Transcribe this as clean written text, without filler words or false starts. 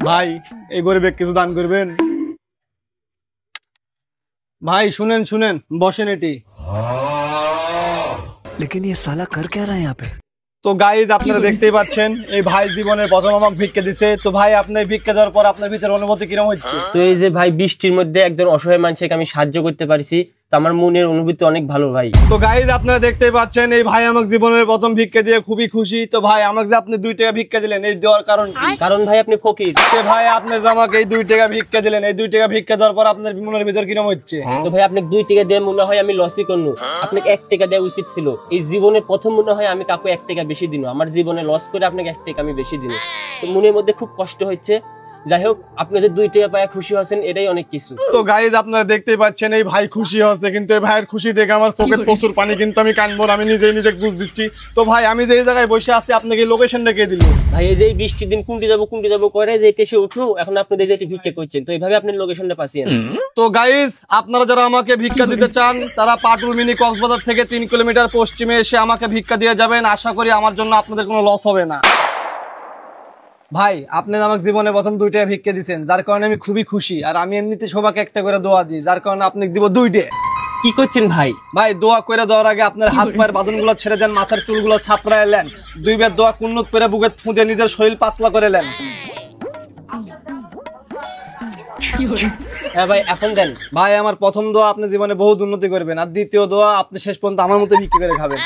ভাই এই গরিবে কিছু দান করবেন। ভাই শুনেন শুনেন, বসেন এটি। लेकिन ये साला कर क्या रहा है यहाँ पे? তো গাইজ আপনারা দেখতেই পাচ্ছেন এই ভাই জীবনের প্রথম আমাকে ভিক্ষা দিছে। তো ভাই আপনার ভিক্ষা দেওয়ার পর আপনার ভিতরে অনুভূতি কিরকম হচ্ছে? তো এই যে ভাই বৃষ্টির মধ্যে একজন অসহায় মানুষকে আমি সাহায্য করতে পারছি, তো আমার মনের অনুভূতি অনেক ভালো ভাই। তো গাইজ আপনারা দেখতেই পাচ্ছেন এই ভাই আমাকে জীবনের প্রথম ভিক্ষা দিয়ে খুবই খুশি। তো ভাই আমাকে যে আপনি 2 টাকা ভিক্ষা দিলেন, এই দেওয়ার কারণ কি? কারণ ভাই আপনি ফকির। তো ভাই আপনি যে আমাকে এই 2 টাকা ভিক্ষা দিলেন, এই 2 টাকা ভিক্ষা দেওয়ার পর আপনার মনের ভিতর কিরকম হচ্ছে? তো ভাই আপনি 2 টাকা দিয়ে মনে হয় আমি লসই করনু, আপনাকে 1 টাকা দেওয়া উচিত ছিল। এই জীবনে প্রথম মনে হয় আমি কাউকে 1 টাকা বেশি দিন, আমার জীবনে লস করে আপনাকে 1 টাকা আমি বেশি দিন। তো মনের মধ্যে খুব কষ্ট হচ্ছে। যাই হোক, আপনি যে 2 টাকা পায় খুশি হচ্ছেন এটাই অনেক কিছু। তো গাইজ আপনারা দেখতেই পাচ্ছেন এই ভাই খুশি হচ্ছে, কিন্তু এই ভাইয়ের খুশি দেখে আমার চোখে প্রচুর পানি, কিন্তু আমি কানবো না, আমি নিজে বুঝ দিচ্ছি। তো ভাই আমি যে জায়গায় বসে আছি আপনাকে লোকেশন রেখে দিল। ভাই এই যে বৃষ্টির দিন কুন্টি যাবো করে যে এসে উঠলো, এখন আপনি যে এটি ভিক্ষা করছেন, তো এইভাবে আপনি লোকেশনটা পাচ্ছেন। তো গাইজ আপনারা যারা আমাকে ভিক্ষা দিতে চান তারা পাটুল মিনি কক্সবাজার থেকে 3 কিলোমিটার পশ্চিমে এসে আমাকে ভিক্ষা দিয়ে যাবেন। আশা করি আমার জন্য আপনাদের কোনো লস হবে না। ভাই আপনি আমাকে জীবনে প্রথম 2 টাকা ভিক্ষা দিচ্ছেন, যার কারণে আমি খুবই খুশি। আর আমি এমনিতে সবাইকে 1 টাকা করে দোয়া দিই, যার কারণে আপনাকে দিব 2 টাকা। কি করছেন ভাই? ভাই দোয়া করে দেওয়ার আগে আপনার হাত পায়ের বাঁধনগুলো ছেড়ে দেন, মাথার চুলগুলো ছাপড়ায় নেন, 2 বার দোয়া কুন্নত পেরে বুকে ফুঁদে নিজের শরীর পাতলা করে নেন। হ্যাঁ ভাই এখন দেন। ভাই আমার প্রথম দোয়া আপনি জীবনে বহুত উন্নতি করবেন, আর দ্বিতীয় দোয়া আপনি শেষ পর্যন্ত আমার মতো ভিক্ষা করে খাবেন।